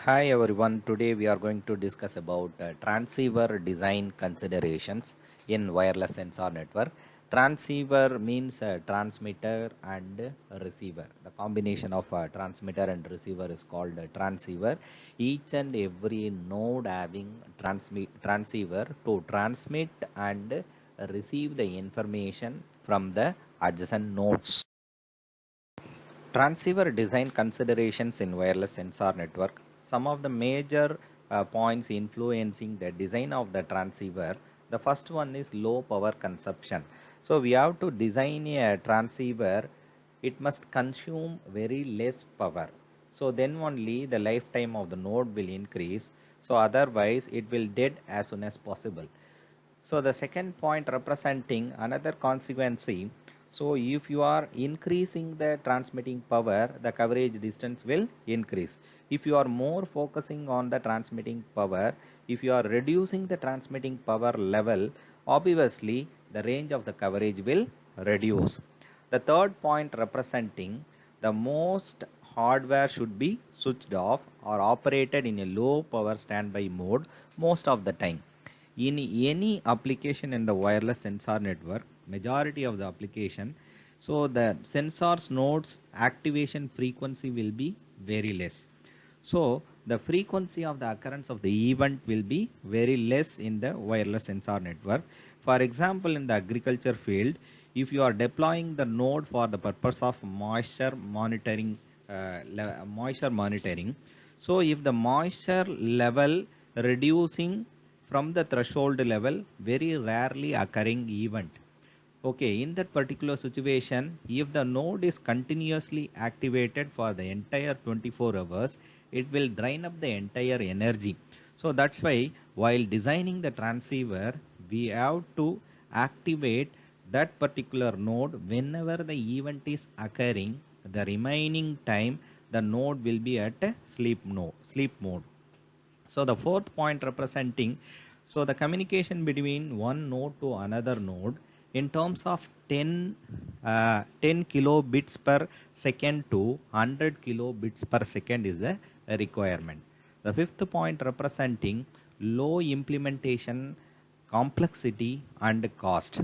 Hi everyone, today we are going to discuss about transceiver design considerations in wireless sensor network. Transceiver means transmitter and receiver. The combination of transmitter and receiver is called transceiver. Each and every node having transceiver to transmit and receive the information from the adjacent nodes. Transceiver design considerations in wireless sensor network. Some of the major points influencing the design of the transceiver. The first one is low power consumption. So we have to design a transceiver. It must consume very less power. So then only the lifetime of the node will increase. So otherwise it will dead as soon as possible. So the second point representing another consequence. So if you are increasing the transmitting power, the coverage distance will increase. If you are more focusing on the transmitting power, if you are reducing the transmitting power level, obviously the range of the coverage will reduce. The third point representing the most hardware should be switched off or operated in a low power standby mode most of the time. In any application in the wireless sensor network, majority of the application, so the sensors nodes activation frequency will be very less. So the frequency of the occurrence of the event will be very less in the wireless sensor network. For example, in the agriculture field, if you are deploying the node for the purpose of moisture monitoring, so if the moisture level reducing from the threshold level, very rarely occurring event. Okay, in that particular situation, if the node is continuously activated for the entire 24 hours, it will drain up the entire energy. So that's why while designing the transceiver, we have to activate that particular node whenever the event is occurring. The remaining time, the node will be at a sleep mode. So the fourth point representing, so the communication between one node to another node in terms of 10 kilobits per second to 100 kilobits per second is the requirement. The fifth point representing low implementation complexity and cost.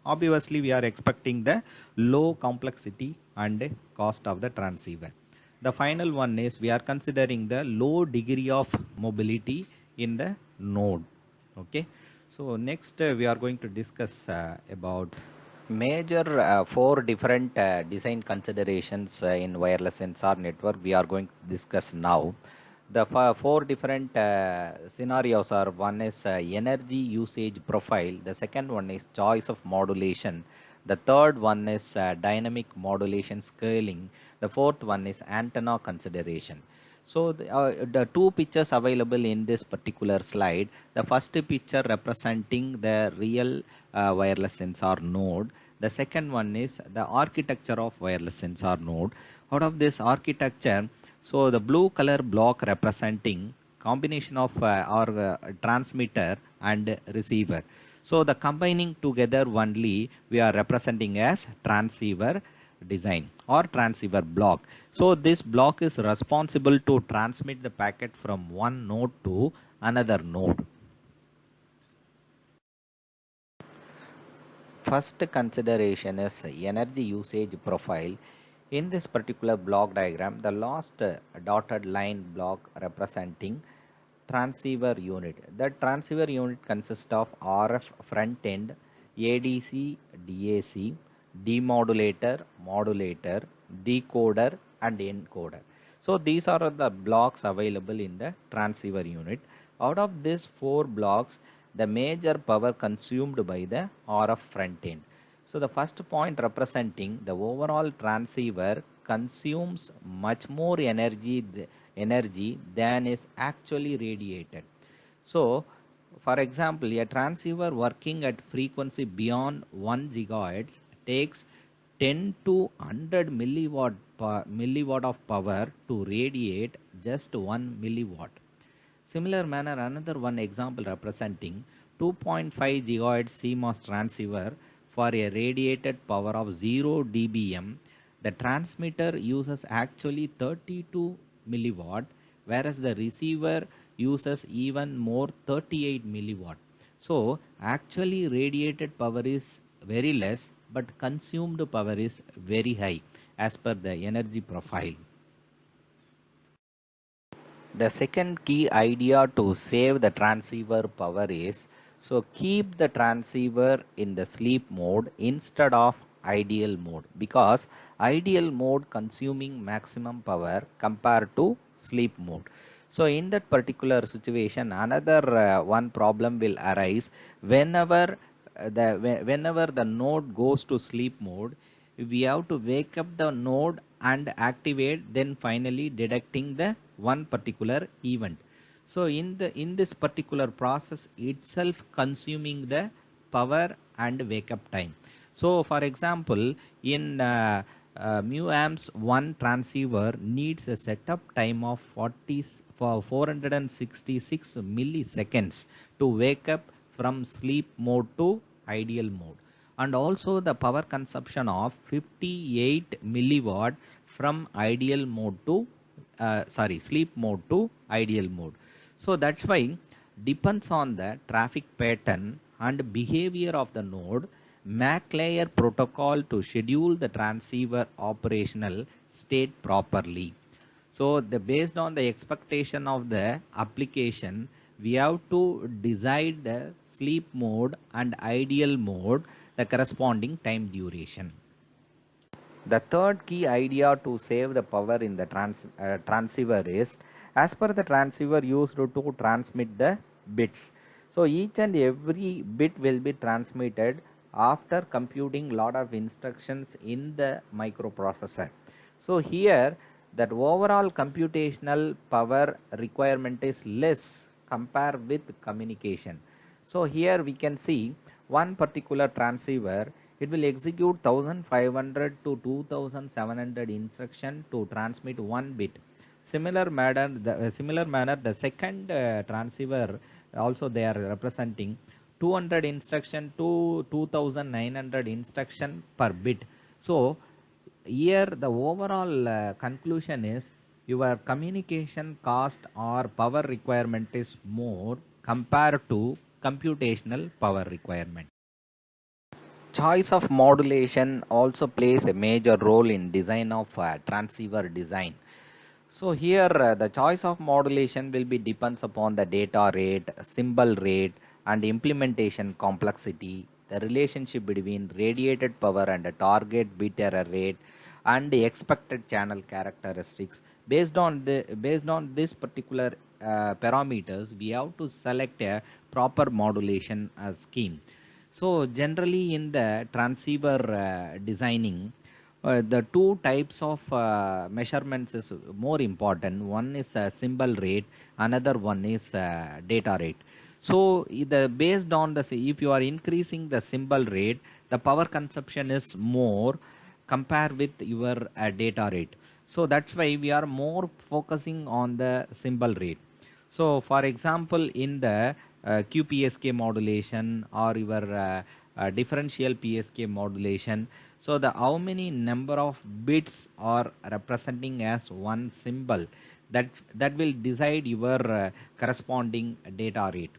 Obviously, we are expecting the low complexity and cost of the transceiver. The final one is we are considering the low degree of mobility in the node. Okay. So next we are going to discuss about major four different design considerations in wireless sensor network we are going to discuss now. The four different scenarios are: one is energy usage profile, the second one is choice of modulation, the third one is dynamic modulation scaling, the fourth one is antenna consideration. So the two pictures available in this particular slide, the first picture representing the real wireless sensor node, the second one is the architecture of wireless sensor node. Out of this architecture, so the blue color block representing combination of our transmitter and receiver. So the combining together only we are representing as transceiver design or transceiver block. So this block is responsible to transmit the packet from one node to another node. First consideration is energy usage profile. In this particular block diagram, the last dotted line block representing transceiver unit. The transceiver unit consists of RF front end, ADC, DAC, demodulator, modulator, decoder and encoder. So these are the blocks available in the transceiver unit. Out of these four blocks, the major power consumed by the RF front end. So the first point representing the overall transceiver consumes much more energy than is actually radiated. So for example, a transceiver working at frequency beyond 1 gigahertz takes 10 to 100 milliwatt of power to radiate just 1 milliwatt. Similar manner, another one example representing 2.5 gigahertz CMOS transceiver for a radiated power of 0 dBm. The transmitter uses actually 32 milliwatt, whereas the receiver uses even more 38 milliwatt. So actually radiated power is very less, but consumed power is very high as per the energy profile. The second key idea to save the transceiver power is, so keep the transceiver in the sleep mode instead of ideal mode, because ideal mode consuming maximum power compared to sleep mode. So in that particular situation, another one problem will arise whenever whenever the node goes to sleep mode. We have to wake up the node and activate, then finally detecting the one particular event. So in this particular process itself consuming the power and wake up time. So for example, in mu amps, one transceiver needs a setup time of 466 milliseconds to wake up from sleep mode to ideal mode, and also the power consumption of 58 milliwatt from ideal mode to sleep mode to ideal mode. So that's why depends on the traffic pattern and behavior of the node, MAC layer protocol to schedule the transceiver operational state properly. So based on the expectation of the application, we have to decide the sleep mode and ideal mode, the corresponding time duration. The third key idea to save the power in the transceiver is, as per the transceiver used to transmit the bits. So each and every bit will be transmitted after computing lot of instructions in the microprocessor. So here that overall computational power requirement is less compared with communication. So here we can see one particular transceiver, it will execute 1500 to 2700 instruction to transmit one bit. Similar manner, the second transceiver also they are representing 200 instruction to 2900 instruction per bit. So here the overall conclusion is your communication cost or power requirement is more compared to computational power requirement. Choice of modulation also plays a major role in design of transceiver design. So here the choice of modulation will be depends upon the data rate, symbol rate, and implementation complexity, the relationship between radiated power and the target bit error rate, and the expected channel characteristics. Based on this particular parameters, we have to select a proper modulation scheme. So generally in the transceiver designing, the two types of measurements is more important. One is symbol rate, another one is data rate. So based on the, if you are increasing the symbol rate, the power consumption is more compared with your data rate. So that's why we are more focusing on the symbol rate. So for example, in the QPSK modulation or your differential PSK modulation, so the how many number of bits are representing as one symbol, that will decide your corresponding data rate.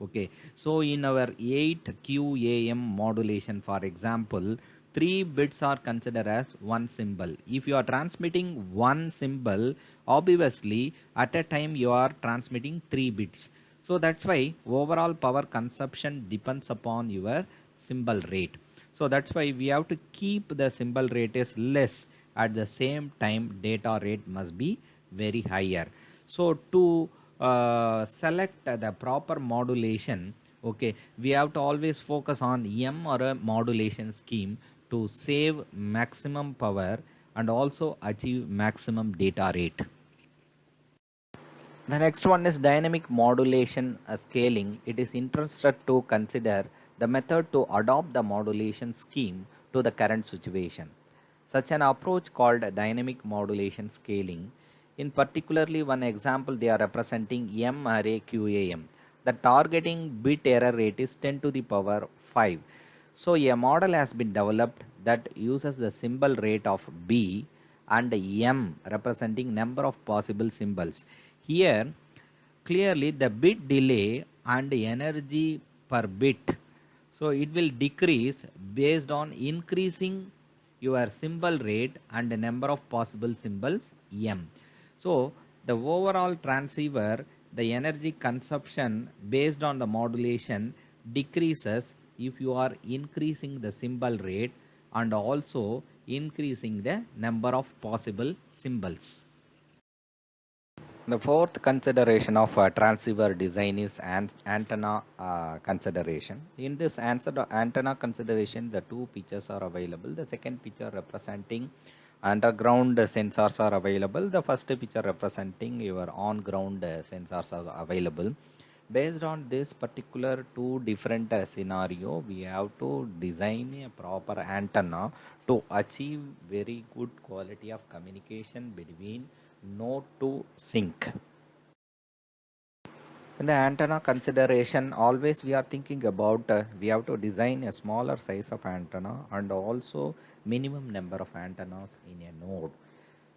Okay, so in our 8QAM modulation, for example, 3 bits are considered as one symbol. If you are transmitting one symbol, obviously at a time you are transmitting 3 bits. So that's why overall power consumption depends upon your symbol rate. So that's why we have to keep the symbol rate is less. At the same time, data rate must be very higher. So to select the proper modulation, okay, we have to always focus on M or a modulation scheme to save maximum power and also achieve maximum data rate. The next one is dynamic modulation scaling. It is interested to consider the method to adopt the modulation scheme to the current situation. Such an approach called dynamic modulation scaling. In particularly one example, they are representing M array QAM. The targeting bit error rate is 10 to the power 5. So a model has been developed that uses the symbol rate of B and M representing number of possible symbols. Here, clearly the bit delay and energy per bit, so it will decrease based on increasing your symbol rate and the number of possible symbols m. So the overall transceiver, the energy consumption based on the modulation decreases if you are increasing the symbol rate and also increasing the number of possible symbols. The fourth consideration of transceiver design is antenna consideration. In this antenna consideration, the two pictures are available. The second picture representing underground sensors are available. The first picture representing your on-ground sensors are available. Based on this particular two different scenario, we have to design a proper antenna to achieve very good quality of communication between node to sink. In the antenna consideration, always we are thinking about we have to design a smaller size of antenna and also minimum number of antennas in a node.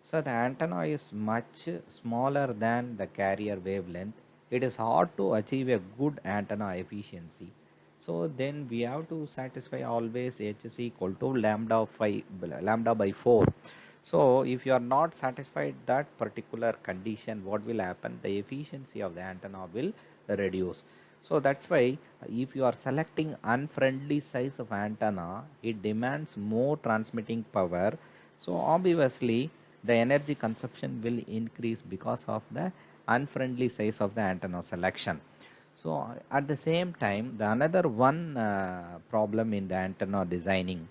So the antenna is much smaller than the carrier wavelength. It is hard to achieve a good antenna efficiency. So then we have to satisfy always H is equal to lambda by 4. So if you are not satisfied that particular condition, what will happen? The efficiency of the antenna will reduce. So that's why if you are selecting unfriendly size of antenna, it demands more transmitting power. So obviously the energy consumption will increase because of the unfriendly size of the antenna selection. So at the same time, the another one problem in the antenna designing,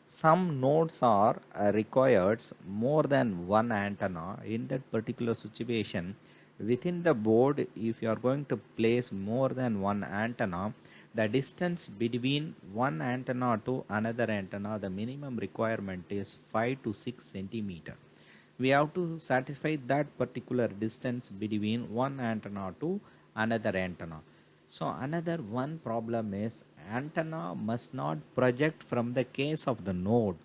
some nodes are requires more than one antenna. In that particular situation, within the board, if you are going to place more than one antenna, the distance between one antenna to another antenna, the minimum requirement is 5 to 6 centimeter. We have to satisfy that particular distance between one antenna to another antenna. So another one problem is antenna must not project from the case of the node.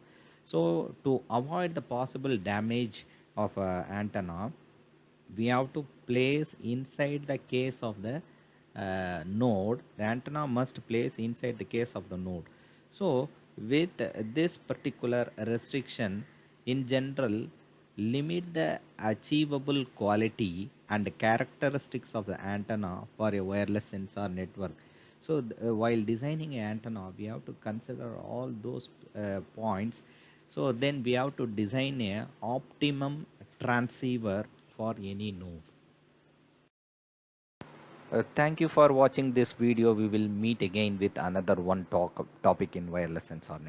So to avoid the possible damage of antenna, we have to place inside the case of the node. The antenna must place inside the case of the node. So with this particular restriction, in general, limit the achievable quality and characteristics of the antenna for a wireless sensor network. So while designing an antenna, we have to consider all those points. So then we have to design a optimum transceiver for any node. Thank you for watching this video. We will meet again with another topic in wireless sensor network.